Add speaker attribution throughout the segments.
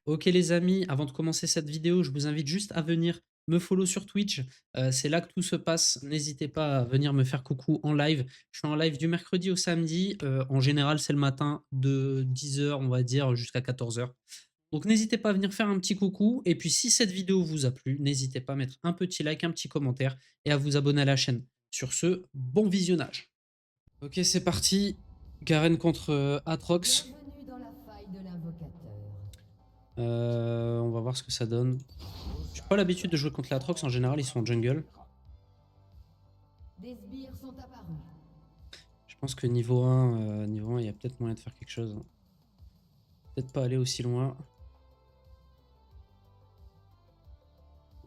Speaker 1: Ok les amis, avant de commencer cette vidéo, je vous invite juste à venir me follow sur Twitch. C'est là que tout se passe. N'hésitez pas à venir me faire coucou en live. Je suis en live du mercredi au samedi. En général, c'est le matin de 10 h, on va dire, jusqu'à 14 h. Donc n'hésitez pas à venir faire un petit coucou. Et puis si cette vidéo vous a plu, n'hésitez pas à mettre un petit like, un petit commentaire et à vous abonner à la chaîne. Sur ce, bon visionnage. Ok, c'est parti. Garen contre Atrox.
Speaker 2: Bienvenue dans la faille de l'invocateur.
Speaker 1: On va voir ce que ça donne. J'ai pas l'habitude de jouer contre l'Atrox, en général ils sont en jungle.
Speaker 2: Des sbires sont apparus.
Speaker 1: Je pense que niveau 1, il y a peut-être moyen de faire quelque chose. Peut-être pas aller aussi loin.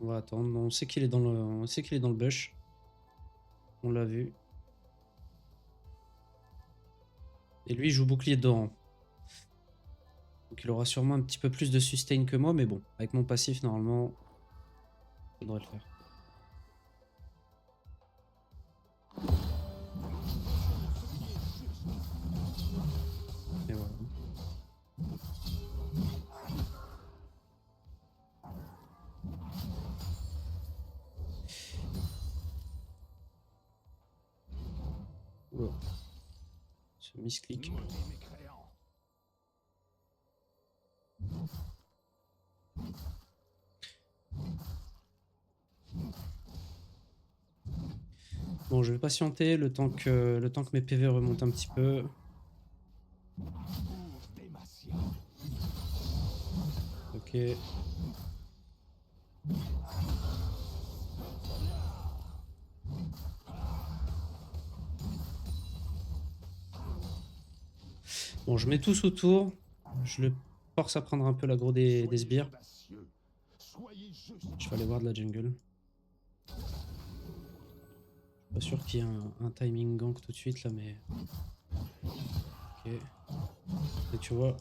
Speaker 1: On va attendre. On sait qu'il est on sait qu'il est dans le bush. On l'a vu. Et lui il joue bouclier dedans. Donc il aura sûrement un petit peu plus de sustain que moi, mais bon, avec mon passif normalement, ça devrait le faire. Et voilà. Oula. Ce misclick. Bon, je vais patienter le temps que mes PV remontent un petit peu. Ok. Bon, je mets tous autour. Je le force à prendre un peu l'aggro des sbires. Je vais aller voir de la jungle. Pas sûr qu'il y ait un timing gank tout de suite là, mais. Ok. Et tu vois.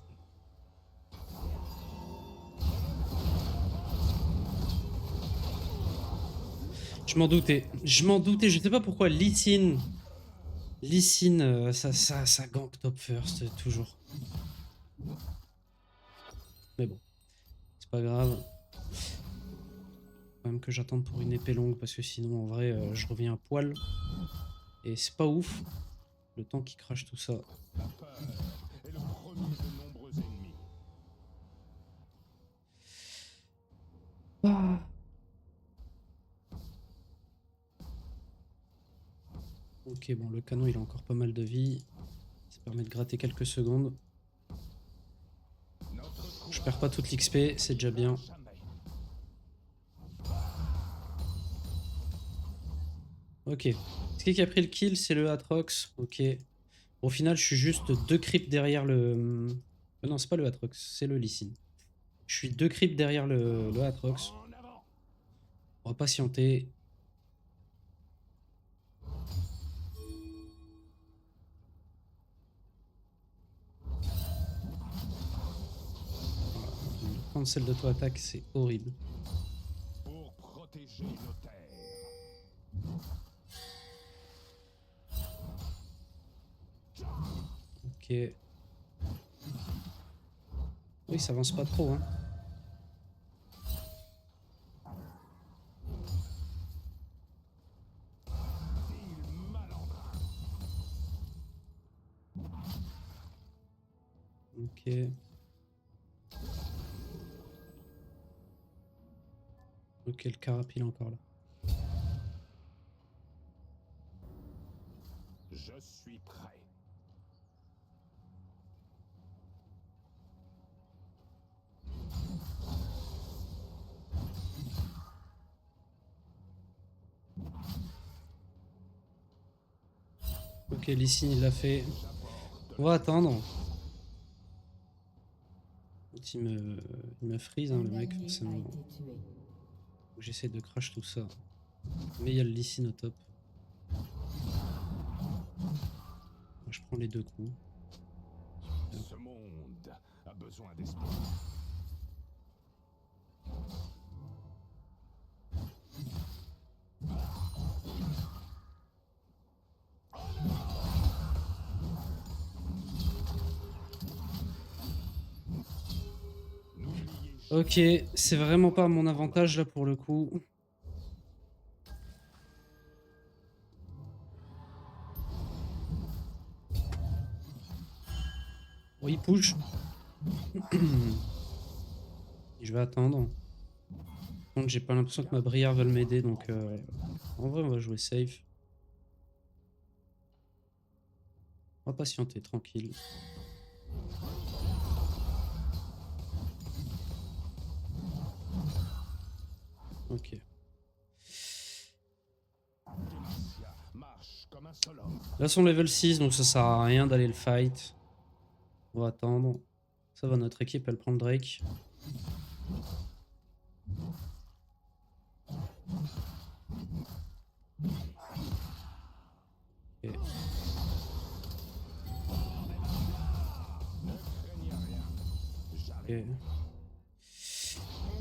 Speaker 1: Je m'en doutais. Je m'en doutais. Je sais pas pourquoi Lee Sin. Lee Sin, ça gank top first, toujours. Mais bon. C'est pas grave. Faut quand même que j'attende pour une épée longue parce que sinon, en vrai, je reviens à poil. Et c'est pas ouf. Le temps qui crache tout ça.
Speaker 3: La peur est le premier de nombreux ennemis.
Speaker 1: Ah. Ok, bon, le canon il a encore pas mal de vie. Ça permet de gratter quelques secondes. Je perds pas toute l'XP, c'est déjà bien. Ok. Ce qui a pris le kill, c'est le Atrox. Ok. Au final, je suis juste 2 creeps derrière le. Non, c'est pas le Atrox, c'est le Lee Sin. Je suis 2 creeps derrière le Atrox. On va patienter. Le cancel d'auto-attaque, c'est horrible.
Speaker 3: Pour protéger nos terres.
Speaker 1: Ok. Oui, ça avance pas trop, hein. Ok. Ok, le carapil est encore là.
Speaker 3: Je suis prêt.
Speaker 1: Ok, Lee Sin, il l'a fait. On va attendre. Il me freeze, hein, le mec, forcément. J'essaie de crash tout ça. Mais il y a le Lee Sin au top. Moi, je prends les 2 coups.
Speaker 3: Ce monde a besoin d'espoir. N'oubliez
Speaker 1: Ok, c'est vraiment pas à mon avantage là pour le coup. Bon, il push. Je vais attendre. Donc j'ai pas l'impression que ma Brière veut m'aider, donc en vrai on va jouer safe. On va patienter, tranquille. Ok.
Speaker 3: Demacia marche comme un seul homme.
Speaker 1: Là son level 6, donc ça sert à rien d'aller le fight. On va attendre. Ça va, notre équipe elle prend le Drake. Ok.
Speaker 3: Ne craignez rien. Jamais.
Speaker 1: Ok.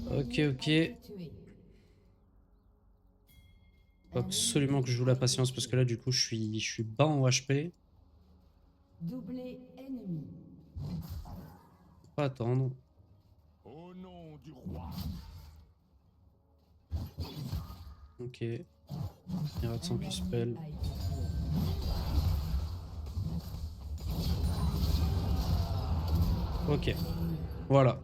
Speaker 2: Un
Speaker 1: Ok,
Speaker 2: allié
Speaker 1: ok.
Speaker 2: a été tué.
Speaker 1: Faut absolument que je joue la patience parce que là du coup je suis bas en HP.
Speaker 2: Doublé ennemi.
Speaker 1: Faut pas attendre.
Speaker 3: Au nom du roi.
Speaker 1: Ok. Il rate son
Speaker 2: Un allié
Speaker 1: Q-spell.
Speaker 2: a été tué.
Speaker 1: Ok. Voilà.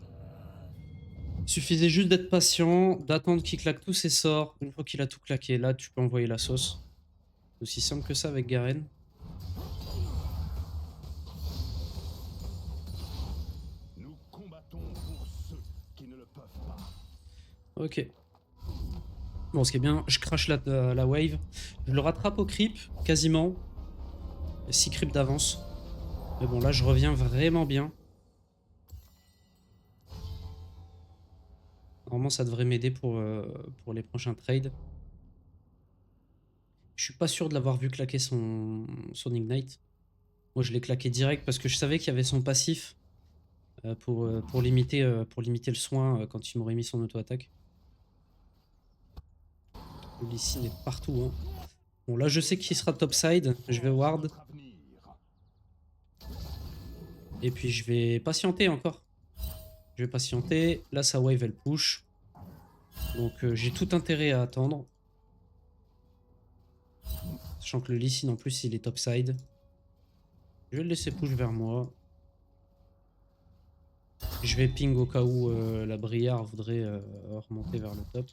Speaker 1: Suffisait juste d'être patient, d'attendre qu'il claque tous ses sorts. Une fois qu'il a tout claqué, là tu peux envoyer la sauce. C'est aussi simple que ça avec Garen.
Speaker 3: Nous combattons pour ceux qui ne le peuvent pas.
Speaker 1: Ok. Bon, ce qui est bien, je crache la wave. Je le rattrape au creep, quasiment. 6 creeps d'avance. Mais bon, là, je reviens vraiment bien. Normalement, ça devrait m'aider pour les prochains trades. Je suis pas sûr de l'avoir vu claquer son Ignite. Moi, je l'ai claqué direct parce que je savais qu'il y avait son passif pour limiter le soin quand il m'aurait mis son auto-attaque. Le Lee Sin est partout. Hein. Bon, là, je sais qu'il sera topside. Je vais ward.
Speaker 3: Notre avenir.
Speaker 1: Et puis, je vais patienter encore. Je vais patienter. Là, sa wave, elle push. Donc, j'ai tout intérêt à attendre. Sachant que le Lee Sin, en plus, il est topside. Je vais le laisser push vers moi. Je vais ping au cas où la Briare voudrait remonter vers le top.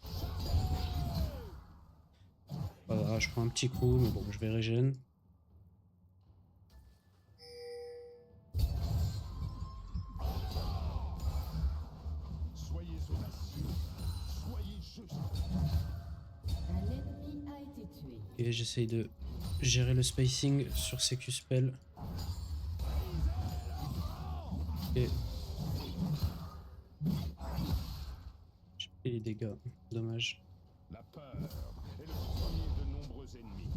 Speaker 1: Voilà, je prends un petit coup, mais bon, je vais régène.
Speaker 3: Soyez audacieux. Soyez juste.
Speaker 2: Un ennemi a été tué.
Speaker 1: Et j'essaye de gérer le spacing sur ces Q-spells. Ok. J'ai pris les dégâts, dommage.
Speaker 3: La peur est le premier de nombreux ennemis.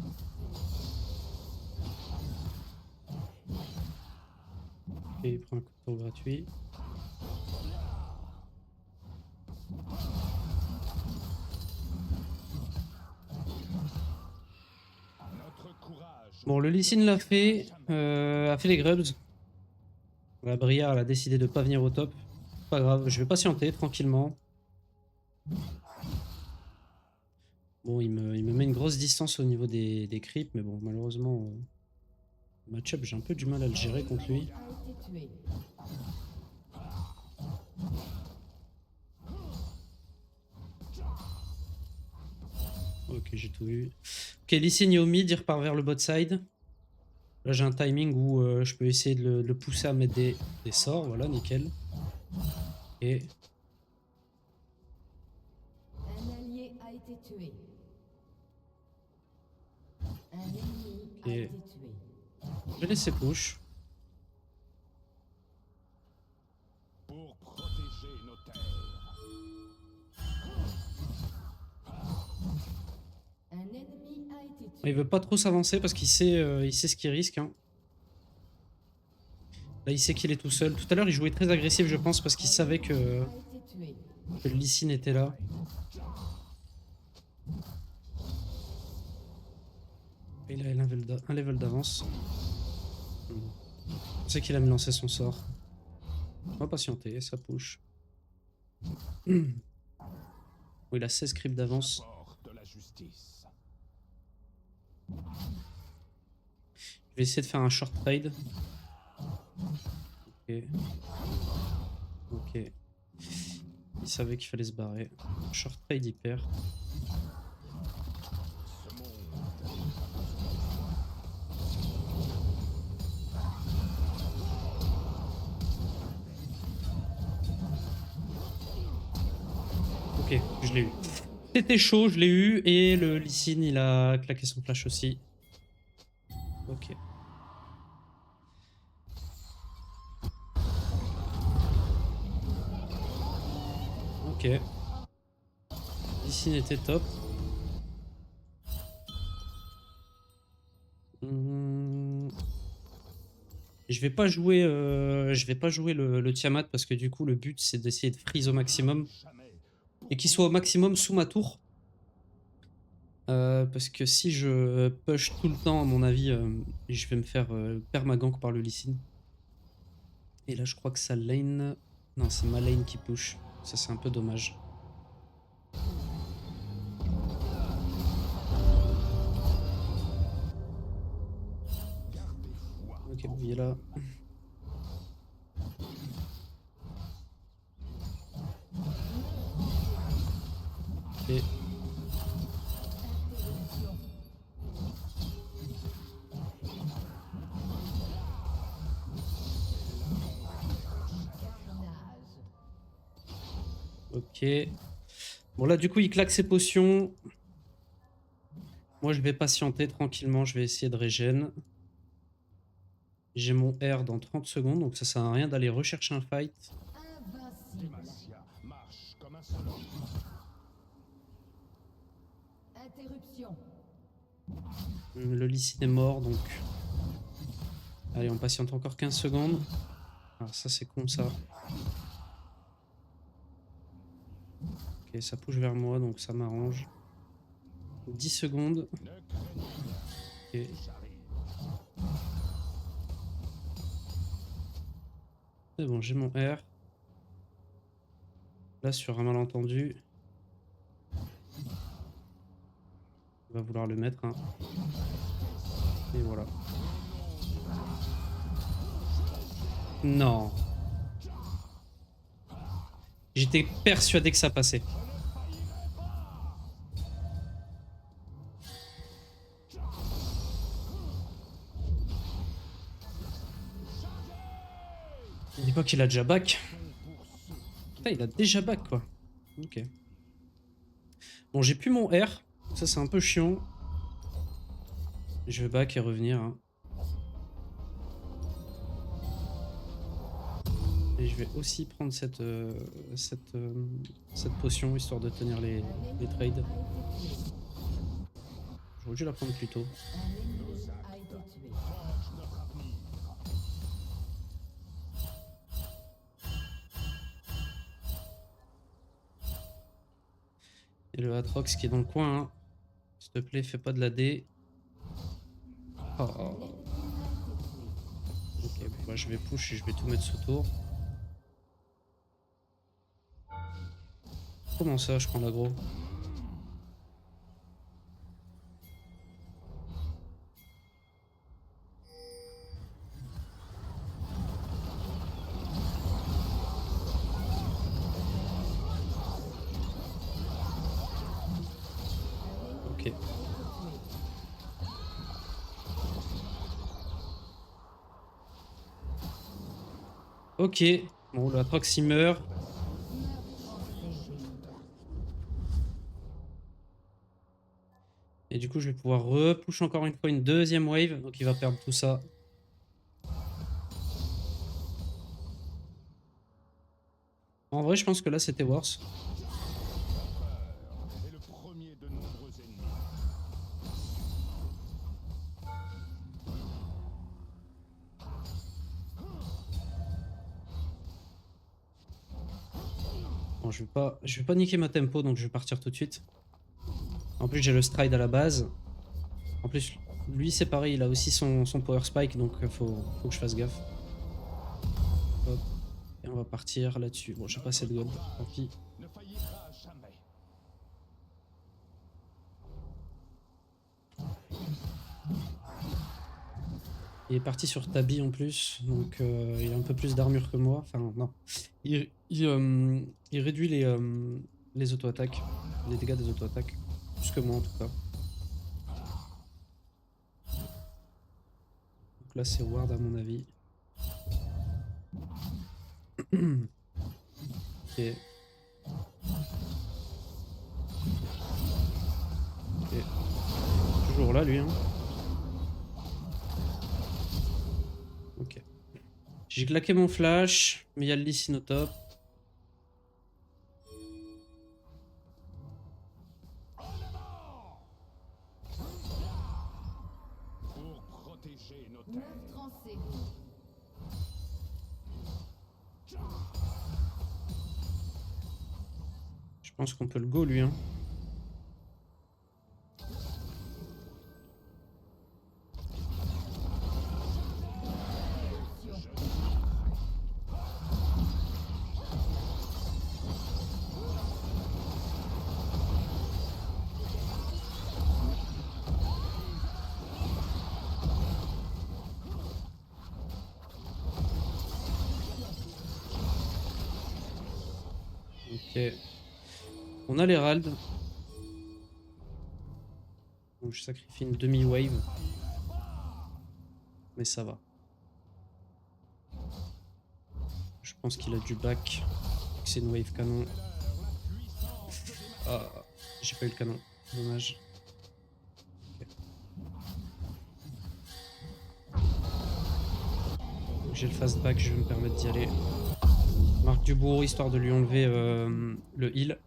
Speaker 1: Ok, il prend un coup de tour gratuit.
Speaker 3: Notre courage.
Speaker 1: Bon, le Lee Sin l'a fait, a fait les grubs. La Briare, elle a décidé de pas venir au top. Pas grave, je vais patienter tranquillement. Bon, il me met une grosse distance au niveau des creeps, mais bon, malheureusement, match-up, j'ai un peu du mal à le gérer contre lui.
Speaker 2: A été tué.
Speaker 1: Ok, j'ai tout vu. Ok, Lee Sin est au mid, il repart vers le bot side. Là, j'ai un timing où je peux essayer de le pousser à mettre des sorts. Voilà, nickel. Et
Speaker 2: Un allié a été tué. Un ennemi a
Speaker 1: Ok.
Speaker 2: été tué.
Speaker 1: je vais laisser push.
Speaker 3: Pour protéger nos terres.
Speaker 2: Un ennemi a été tué.
Speaker 1: Il veut pas trop s'avancer parce il sait ce qu'il risque. Hein. Là, il sait qu'il est tout seul. Tout à l'heure, il jouait très agressif, je pense, parce qu'il savait
Speaker 2: A été tué.
Speaker 1: que le Lee Sin était là. Il a un level d'avance. Je sais qu'il a me lancer son sort. On va patienter, ça push. Oh, il a 16 creeps d'avance.
Speaker 3: Porte la justice.
Speaker 1: Je vais essayer de faire un short trade. Ok. Ok. Il savait qu'il fallait se barrer. Short trade, il perd.
Speaker 3: Ce monde
Speaker 1: Ok, je l'ai eu. C'était chaud, je l'ai eu. Et le Lee Sin, il a claqué son flash aussi. Ok. Ok. Lee Sin était top. Je vais pas jouer, le Tiamat parce que du coup le but c'est d'essayer de freeze au maximum
Speaker 3: jamais.
Speaker 1: et qu'il soit au maximum sous ma tour. Parce que si je push tout le temps, à mon avis, je vais me faire permagank par le Lee Sin. Et là je crois que sa lane... Non, c'est ma lane qui push. Ça c'est un peu dommage. Ok, bon, il est là. Et... Ok. Bon là du coup il claque ses potions. Moi je vais patienter tranquillement, je vais essayer de régène. J'ai mon R dans 30 secondes, donc ça sert à rien d'aller rechercher un fight.
Speaker 2: Invincible.
Speaker 3: Demacia marche comme un seul homme.
Speaker 2: Interruption.
Speaker 1: Le Lee Sin est mort, donc... Allez, on patiente encore 15 secondes. Ah, ça c'est con ça. Ok, ça pousse vers moi, donc ça m'arrange. 10 secondes.
Speaker 3: Ne craignez rien,
Speaker 1: Ok.
Speaker 3: j'arrive.
Speaker 1: C'est bon, j'ai mon R. Là, sur un malentendu, on va vouloir le mettre. Hein. Et voilà. Non. J'étais persuadé que ça passait. Il dit pas qu'il a déjà back. Putain, il a déjà back quoi. Ok. Bon, j'ai plus mon R. Ça, c'est un peu chiant. Je vais back et revenir. Hein. Et je vais aussi prendre cette potion histoire de tenir les trades. J'aurais dû la prendre plus tôt.
Speaker 2: Un ennemi a été tué.
Speaker 3: Forge notre avenir.
Speaker 1: Et le Atrox qui est dans le coin. Hein. S'il te plaît, fais pas de la D. Oh. Ok, bon, bah, je vais push et je vais tout mettre sous tour. Comment ça, je prends l'aggro? Ok. Ok. Bon, le Atrox il meurt. Et du coup, je vais pouvoir repush encore une fois une deuxième wave. Donc il va perdre tout ça. En vrai, je pense que là, c'était worse.
Speaker 3: Et le premier de nombreux ennemis.
Speaker 1: Bon, je vais pas niquer ma tempo, donc je vais partir tout de suite. En plus, j'ai le stride à la base. En plus, lui, c'est pareil, il a aussi son power spike, donc faut que je fasse gaffe. Hop. Et on va partir là-dessus. Bon, j'ai pas assez de gold, tant pis.
Speaker 3: Ne faillira jamais.
Speaker 1: Il est parti sur Tabi en plus, donc il a un peu plus d'armure que moi. Enfin, non. Il réduit les auto-attaques, les dégâts des auto-attaques. Plus que moi en tout cas. Donc là, c'est Ward à mon avis. Ok. Ok. Toujours là, lui. Hein. Ok. J'ai claqué mon flash, mais il y a le Lee Sin au top.
Speaker 3: Pour protéger nos terres.
Speaker 2: 9 trancés.
Speaker 1: Je pense qu'on peut le go, lui. Hein. Ok. On a l'Herald. Donc je sacrifie une demi-wave. Mais ça va. Je pense qu'il a du back. C'est une wave canon. Ah, j'ai pas eu le canon. Dommage. Okay. J'ai le fast back, je vais me permettre d'y aller. Marque du bourreau histoire de lui enlever le heal.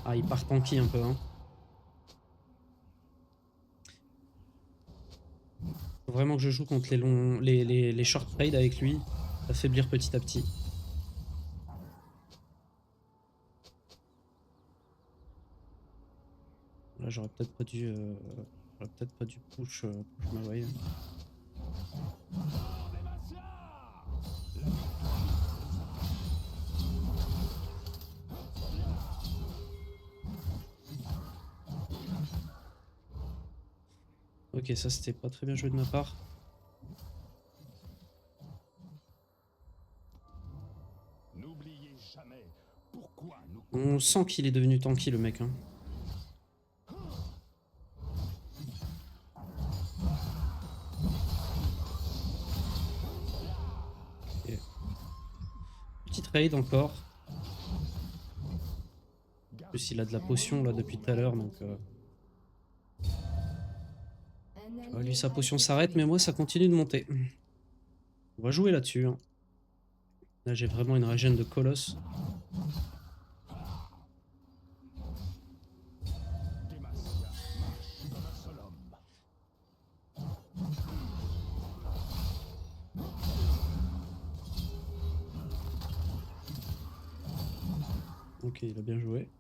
Speaker 1: Ah, il part tanky un peu. Hein. Faut vraiment que je joue contre les short trades avec lui. Affaiblir petit à petit. Là, j'aurais peut-être pas dû push ma wave. Ok, ça c'était pas très bien joué de ma part.
Speaker 3: N'oubliez jamais pourquoi nous.
Speaker 1: On sent qu'il est devenu tanky le mec. Hein. Okay. Petit trade encore. En plus il a de la potion là depuis tout à l'heure donc... lui sa potion s'arrête mais moi ça continue de monter. On va jouer là-dessus. Hein. Là j'ai vraiment une régène de colosse. Ok, il a bien joué.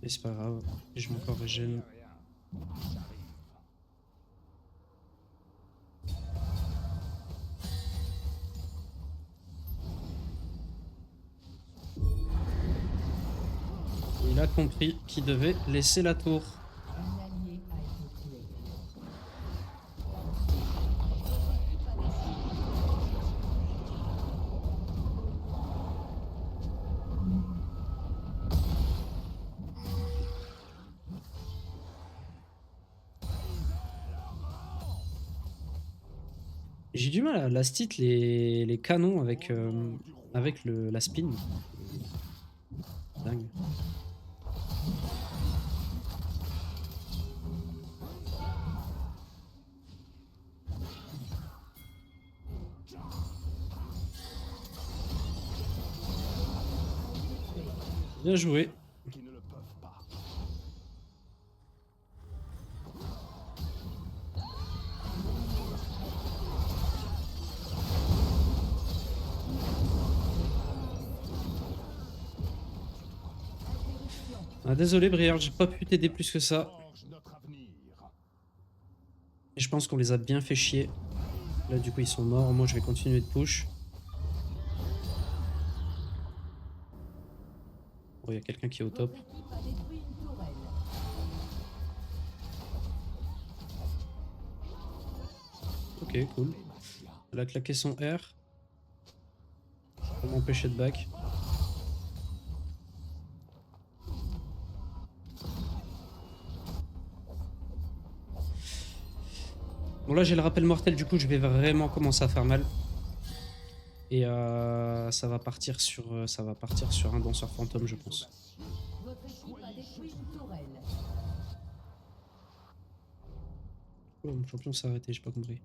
Speaker 1: Mais c'est pas grave, je vais encore régène. Il a compris qu'il devait laisser la tour.
Speaker 2: Un allié a été tué.
Speaker 1: J'ai du mal à last hit les canons avec, avec la spin. Dingue. Bien joué.
Speaker 3: Qui ne le peuvent pas.
Speaker 1: Ah, désolé Briard, j'ai pas pu t'aider plus que ça.
Speaker 3: Forge notre avenir.
Speaker 1: Et je pense qu'on les a bien fait chier. Là du coup ils sont morts, moi je vais continuer de push. Oh, il y a quelqu'un qui est au top.
Speaker 2: Votre équipe a détruit une tourelle.
Speaker 1: Ok, cool. Elle a claqué son R. Pour m'empêcher de back. Bon là j'ai le rappel mortel, du coup je vais vraiment commencer à faire mal. Et ça va partir sur un danseur fantôme je pense.
Speaker 2: Votre équipe a détruit une tourelle.
Speaker 1: Oh, mon champion s'est arrêté, j'ai pas compris.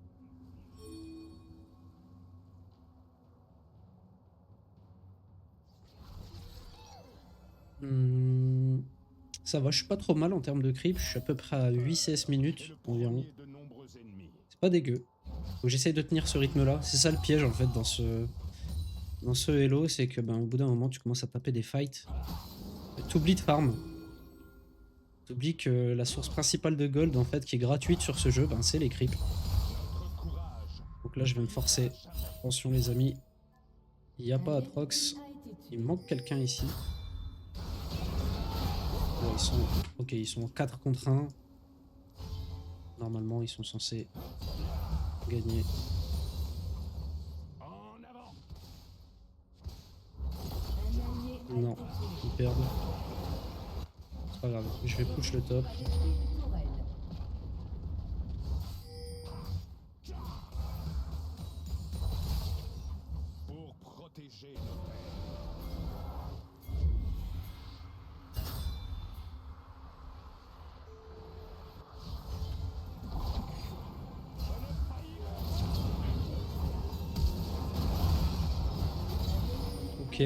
Speaker 1: Ça va, je suis pas trop mal en termes de creep, je suis à peu près à 8 CS minutes environ.
Speaker 3: De nombreux ennemis.
Speaker 1: C'est pas dégueu. Donc j'essaye de tenir ce rythme là. C'est ça le piège en fait dans ce Hello, c'est que ben, au bout d'un moment tu commences à taper des fights. T'oublies de farm. T'oublies que la source principale de gold en fait qui est gratuite sur ce jeu, ben, c'est les creeps. Donc là je vais me forcer. Attention les amis. Il n'y a pas Atrox. Il me manque quelqu'un ici. Bon, ils sont... Ok, ils sont en 4 contre 1. Normalement ils sont censés gagner.
Speaker 3: En avant.
Speaker 2: Un allié a
Speaker 1: Non,
Speaker 2: été tué.
Speaker 1: ils perdent. C'est pas grave, je vais push le top.
Speaker 2: A détruit une tourelle.
Speaker 3: Pour protéger nos terres.
Speaker 1: Ok.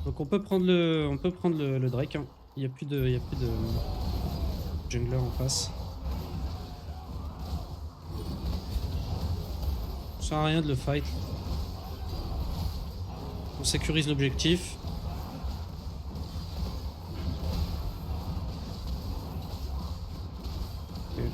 Speaker 1: Donc on peut prendre le Drake. Hein. Il y a plus de jungler en face. Ça sert à rien de le fight. On sécurise l'objectif. Ok, cool.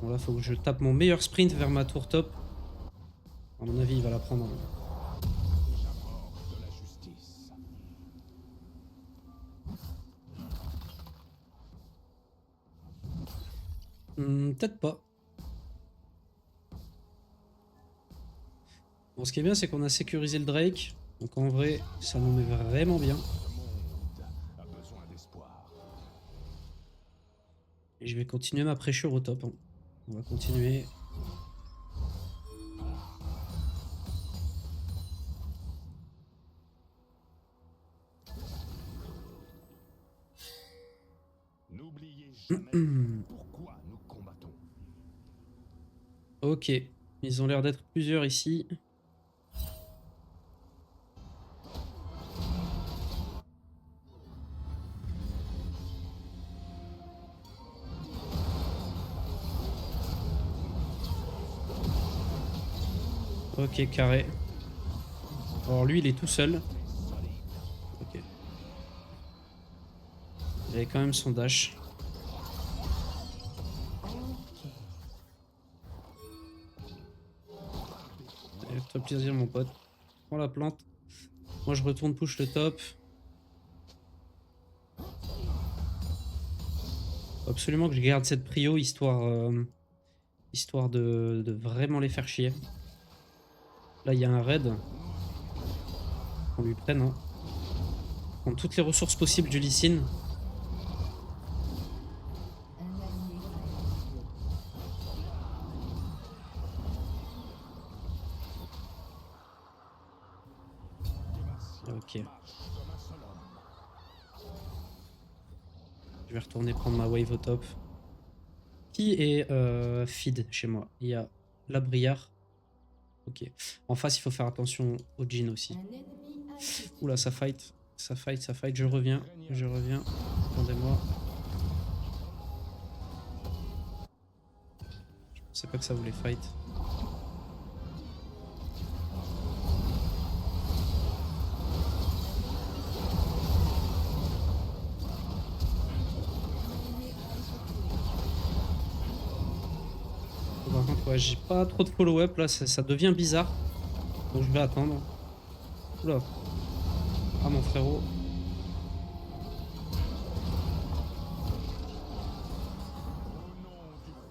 Speaker 1: Bon là faut que je tape mon meilleur sprint vers ma tour top. À mon avis il va la prendre.
Speaker 3: De la justice.
Speaker 1: Peut-être pas. Bon ce qui est bien c'est qu'on a sécurisé le Drake. Donc en vrai ça nous met vraiment bien.
Speaker 3: Le monde a besoin d'espoir.
Speaker 1: Et je vais continuer ma pressure au top. Hein. On va continuer.
Speaker 3: N'oubliez jamais pourquoi nous combattons.
Speaker 1: Ok. Ils ont l'air d'être plusieurs ici. Ok, carré. Alors lui, il est tout seul. Ok. Il avait quand même son dash. Fais-toi plaisir, mon pote. Prends la plante. Moi, je retourne push le top. Faut absolument que je garde cette prio, histoire de vraiment les faire chier. Là, il y a un raid. On lui prenne. Hein. Prendre toutes les ressources possibles du Lee Sin.
Speaker 2: Un allié a été tué.
Speaker 1: Ok. Je vais retourner prendre ma wave au top. Qui est feed chez moi? Il y a la Briard. Ok. En face, il faut faire attention au Jhin aussi.
Speaker 2: Un ennemi a été tué.
Speaker 1: Oula, ça fight. Ça fight, ça fight. Je reviens. Je reviens. attendez-moi. Je pensais pas que ça voulait fight. Par contre, ouais, j'ai pas trop de follow-up là, ça devient bizarre. Donc je vais attendre. Oula. Ah mon frérot.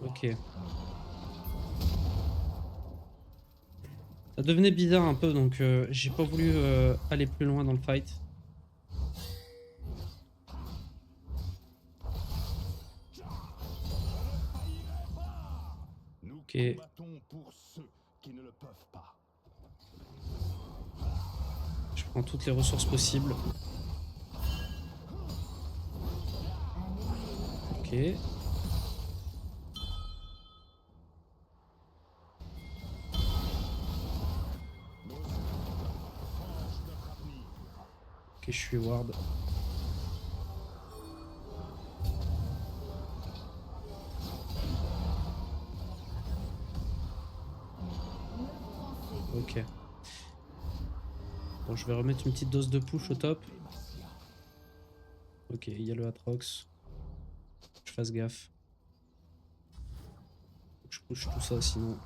Speaker 1: Ok. Ça devenait bizarre un peu, donc j'ai pas voulu aller plus loin dans le fight.
Speaker 3: Nous
Speaker 1: Ok.
Speaker 3: combattons pour ceux qui ne le peuvent pas.
Speaker 1: Je prends toutes les ressources possibles. Ok. Ok, je suis ward. Ok. Bon, je vais remettre une petite dose de push au top. Ok, il y a le Atrox. Faut que je fasse gaffe. Faut que je push tout ça, sinon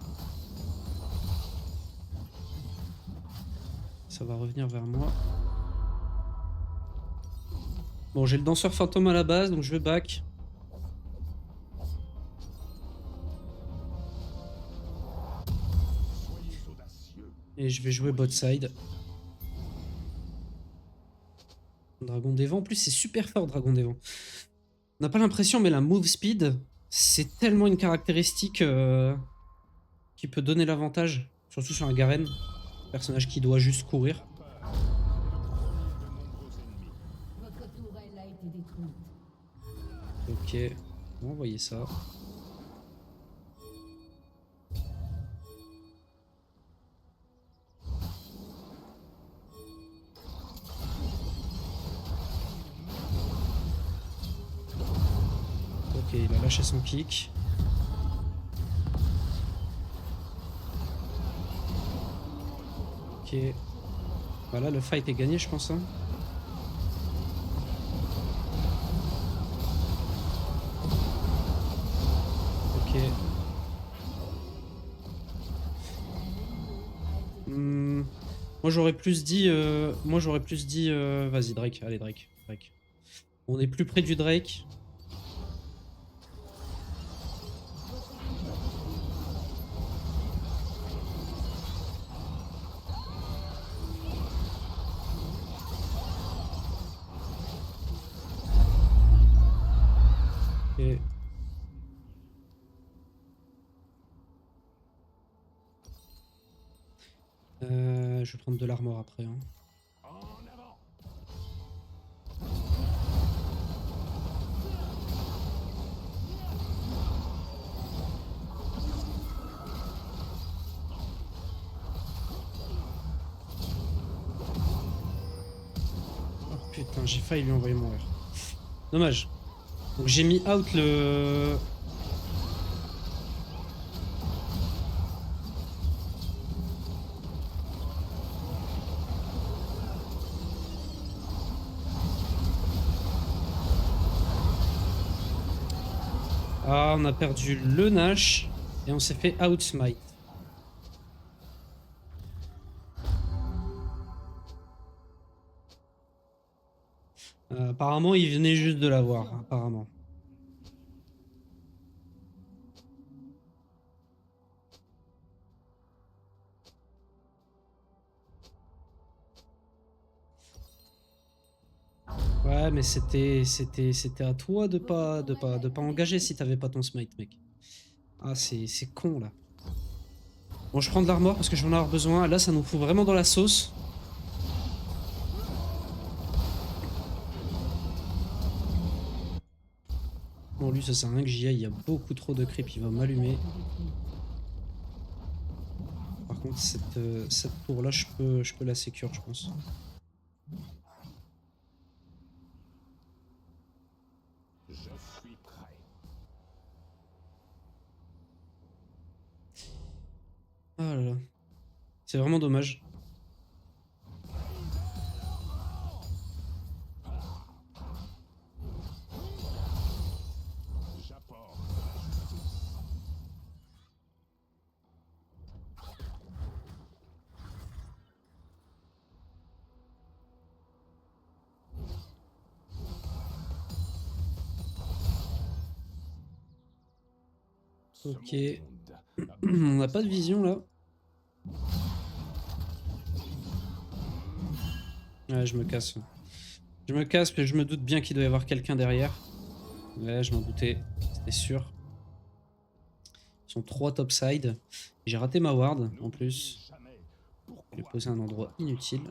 Speaker 1: ça va revenir vers moi. Bon, j'ai le danseur fantôme à la base, donc je vais back. Et je vais jouer bot side. Dragon des vents. En plus, c'est super fort, Dragon des vents. On n'a pas l'impression, mais la move speed, c'est tellement une caractéristique qui peut donner l'avantage. Surtout sur un Garen. Personnage qui doit juste courir.
Speaker 2: Votre tourelle a été détruite.
Speaker 1: Ok. On va envoyer ça. Ok, il a lâché son kick. Ok. Voilà, le fight est gagné, je pense. Hein. Ok. Moi j'aurais plus dit. Vas-y, Drake. Allez, Drake. Drake. On est plus près du Drake. Et... je vais prendre de l'armor après. Hein. Oh putain, j'ai failli lui envoyer mourir. Dommage. Donc j'ai mis out le... Ah, on a perdu le Nash et on s'est fait outsmite. Apparemment, il venait juste de l'avoir, apparemment. Ouais, mais c'était à toi de pas engager si t'avais pas ton smite, mec. Ah, c'est con, là. Bon, je prends de l'armor parce que je vais en avoir besoin. Là, ça nous fout vraiment dans la sauce. Bon, lui, ça sert à rien que j'y aille. Il y a beaucoup trop de creep. Il va m'allumer. Par contre, cette tour-là, je peux la sécure, je pense. là là. C'est vraiment dommage.
Speaker 3: J'apporte la justice. Ce
Speaker 1: Ok.
Speaker 3: monde a
Speaker 1: On
Speaker 3: besoin
Speaker 1: n'a pas de vision là. Ouais, je me casse. Je me casse, mais je me doute bien qu'il doit y avoir quelqu'un derrière. Ouais, je m'en doutais. C'était sûr. Ils sont 3 topside. J'ai raté ma ward en
Speaker 3: N'oubliez
Speaker 1: plus.
Speaker 3: jamais
Speaker 1: Je l'ai
Speaker 3: pourquoi
Speaker 1: posé à un endroit inutile.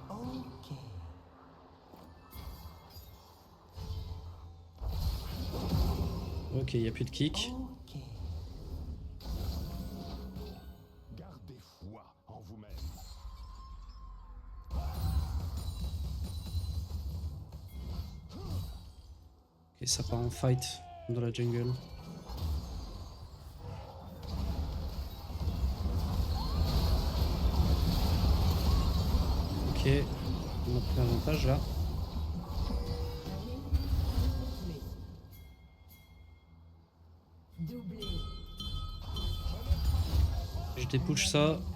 Speaker 4: Ok.
Speaker 1: Ok, il n'y a plus de kick.
Speaker 4: Ok.
Speaker 3: gardez foi en vous-même.
Speaker 1: Ok, ça part en fight dans la jungle. Ok, on a pris l'avantage là.
Speaker 2: Doublé.
Speaker 1: Je dépush ça.
Speaker 2: A été tué.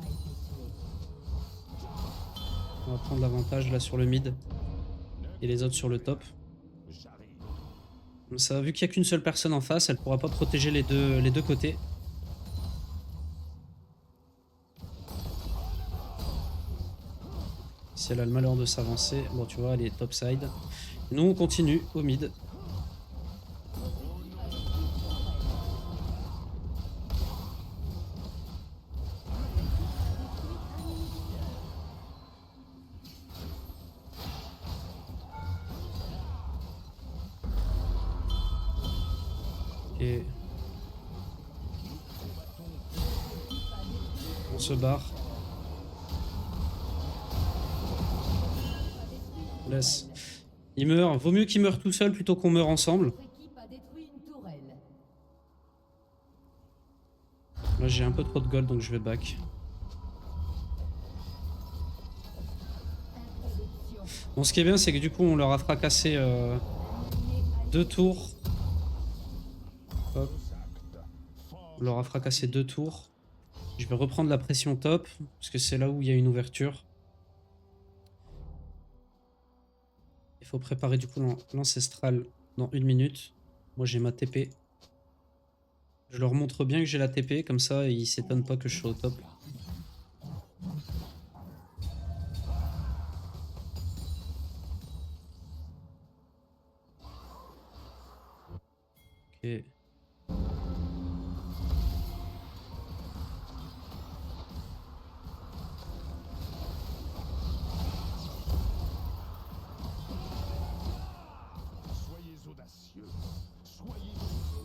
Speaker 1: On va prendre l'avantage là sur le mid. Et les autres sur le top.
Speaker 3: J'arrive.
Speaker 1: Comme ça, vu qu'il n'y a qu'une seule personne en face, elle pourra pas protéger les deux côtés. Si elle a le malheur de s'avancer, bon tu vois, elle est topside. Nous on continue au mid. Ok. On se barre. On laisse. Il meurt. Vaut mieux qu'il meure tout seul plutôt qu'on meure ensemble.
Speaker 2: Votre équipe a détruit une tourelle.
Speaker 1: Moi j'ai un peu trop de gold donc je vais back.
Speaker 2: Introduction.
Speaker 1: Bon, ce qui est bien, c'est que du coup on leur a fracassé
Speaker 2: Éliminé
Speaker 1: 2 tours. Hop.
Speaker 3: Acte.
Speaker 1: On leur a fracassé 2 tours. Je vais reprendre la pression top, parce que c'est là où il y a une ouverture. Il faut préparer du coup l'ancestral dans 1 minute. Moi j'ai ma TP. Je leur montre bien que j'ai la TP, comme ça ils s'étonnent pas que je sois au top. Ok.
Speaker 3: Soyez audacieux. Soyez juste.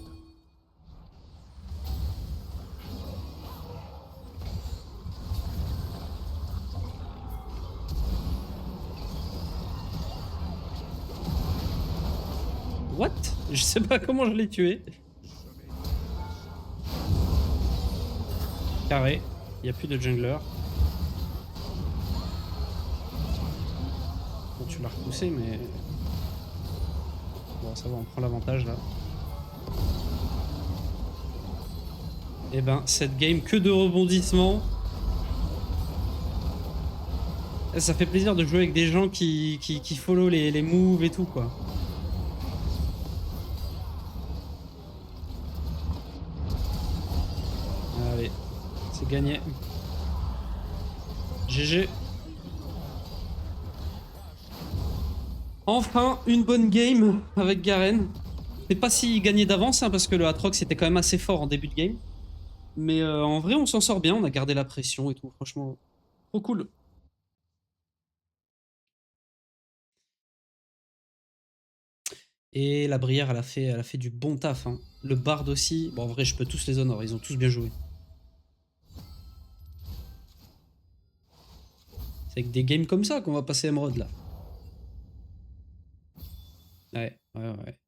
Speaker 1: What? Je sais pas comment je l'ai tué. Carré. Il n'y a plus de jungler. Bon, tu l'as repoussé, mais... Bon, ça va, on prend l'avantage, là. Et ben, cette game, que de rebondissements. Ça fait plaisir de jouer avec des gens qui follow les moves et tout, quoi. Allez, c'est gagné. GG. Enfin, une bonne game avec Garen. C'est pas si gagné d'avance, hein, parce que le Aatrox était quand même assez fort en début de game. Mais en vrai, on s'en sort bien, on a gardé la pression et tout, franchement, trop cool. Et la Brière, elle a fait du bon taf. Hein. Le Bard aussi, bon en vrai, je peux tous les honorer, ils ont tous bien joué. C'est avec des games comme ça qu'on va passer Emerald là. Ouais, ouais, ouais.